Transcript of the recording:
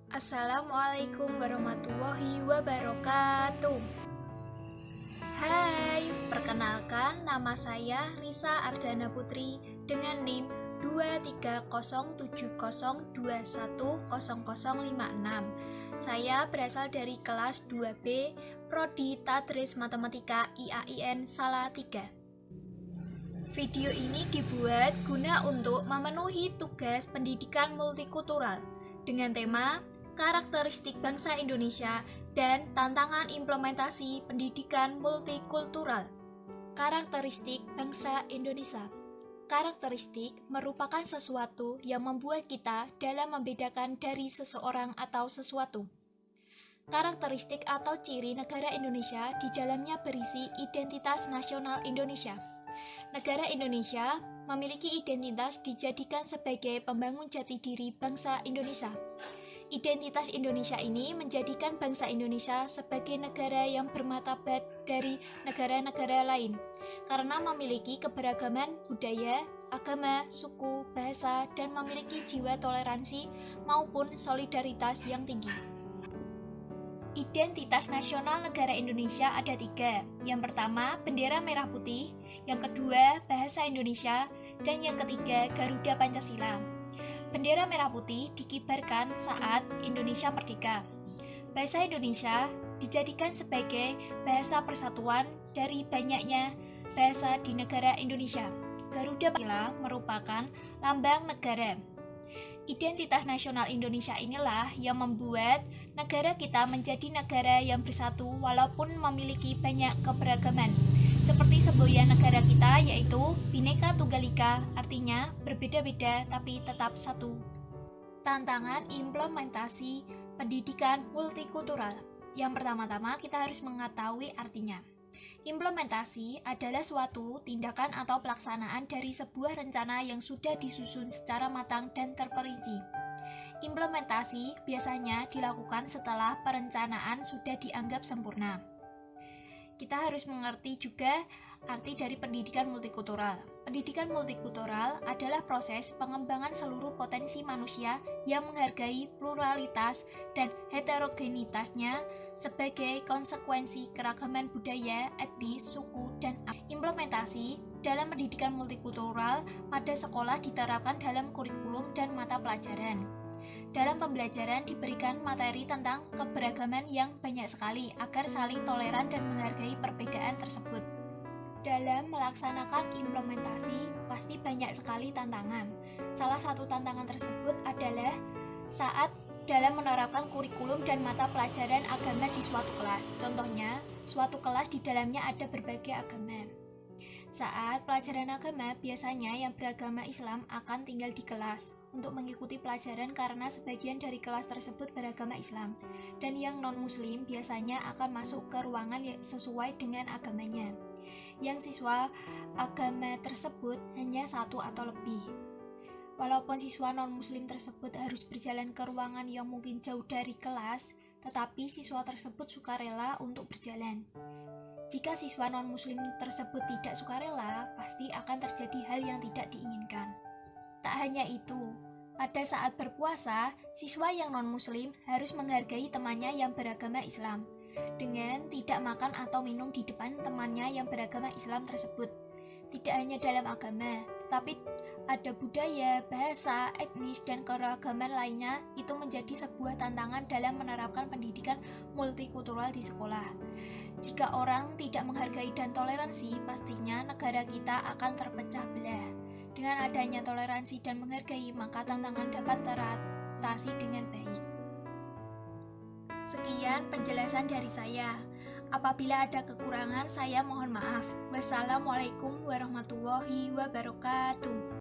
Assalamualaikum warahmatullahi wabarakatuh. Hai, perkenalkan nama saya Risa Ardana Putri dengan NIM 23070210056. Saya berasal dari kelas 2B, Prodi Tadris Matematika IAIN Salatiga. Video ini dibuat guna untuk memenuhi tugas pendidikan multikultural dengan tema karakteristik bangsa Indonesia dan tantangan implementasi pendidikan multikultural. Karakteristik bangsa Indonesia. Karakteristik merupakan sesuatu yang membuat kita dalam membedakan dari seseorang atau sesuatu. Karakteristik atau ciri negara Indonesia di dalamnya berisi identitas nasional Indonesia. Negara Indonesia memiliki identitas dijadikan sebagai pembangun jati diri bangsa Indonesia. Identitas Indonesia ini menjadikan bangsa Indonesia sebagai negara yang bermartabat dari negara-negara lain, karena memiliki keberagaman budaya, agama, suku, bahasa, dan memiliki jiwa toleransi maupun solidaritas yang tinggi. Identitas nasional negara Indonesia ada 3. Yang pertama, bendera merah putih. Yang kedua, bahasa Indonesia. Dan yang ketiga, Garuda Pancasila. Bendera merah putih dikibarkan saat Indonesia merdeka. Bahasa Indonesia dijadikan sebagai bahasa persatuan dari banyaknya bahasa di negara Indonesia. Garuda Pancasila merupakan lambang negara. Identitas nasional Indonesia inilah yang membuat negara kita menjadi negara yang bersatu walaupun memiliki banyak keberagaman. Seperti semboyan negara kita yaitu Bhinneka Tunggal Ika, artinya berbeda-beda tapi tetap satu. Tantangan implementasi pendidikan multikultural. Yang pertama-tama kita harus mengetahui artinya. Implementasi adalah suatu tindakan atau pelaksanaan dari sebuah rencana yang sudah disusun secara matang dan terperinci. Implementasi biasanya dilakukan setelah perencanaan sudah dianggap sempurna. Kita harus mengerti juga arti dari pendidikan multikultural. Pendidikan multikultural adalah proses pengembangan seluruh potensi manusia yang menghargai pluralitas dan heterogenitasnya sebagai konsekuensi keragaman budaya, etnis, suku, dan implementasi dalam pendidikan multikultural pada sekolah diterapkan dalam kurikulum dan mata pelajaran. Dalam pembelajaran diberikan materi tentang keberagaman yang banyak sekali agar saling toleran dan menghargai perbedaan tersebut. Dalam melaksanakan implementasi pasti banyak sekali tantangan. Salah satu tantangan tersebut adalah saat dalam menerapkan kurikulum dan mata pelajaran agama di suatu kelas. Contohnya, suatu kelas di dalamnya ada berbagai agama. Saat pelajaran agama, biasanya yang beragama Islam akan tinggal di kelas untuk mengikuti pelajaran karena sebagian dari kelas tersebut beragama Islam. Dan yang non-muslim biasanya akan masuk ke ruangan yang sesuai dengan agamanya. Yang siswa agama tersebut hanya satu atau lebih. Walaupun siswa non-muslim tersebut harus berjalan ke ruangan yang mungkin jauh dari kelas, tetapi siswa tersebut sukarela untuk berjalan. Jika siswa non-muslim tersebut tidak sukarela, pasti akan terjadi hal yang tidak diinginkan. Tak hanya itu, pada saat berpuasa, siswa yang non-muslim harus menghargai temannya yang beragama Islam, dengan tidak makan atau minum di depan temannya yang beragama Islam tersebut. Tidak hanya dalam agama, tetapi ada budaya, bahasa, etnis, dan keragaman lainnya. Itu menjadi sebuah tantangan dalam menerapkan pendidikan multikultural di sekolah. Jika orang tidak menghargai dan toleransi, pastinya negara kita akan terpecah belah. Dengan adanya toleransi dan menghargai, maka tantangan dapat teratasi dengan baik. Sekian penjelasan dari saya. Apabila ada kekurangan, saya mohon maaf. Wassalamualaikum warahmatullahi wabarakatuh.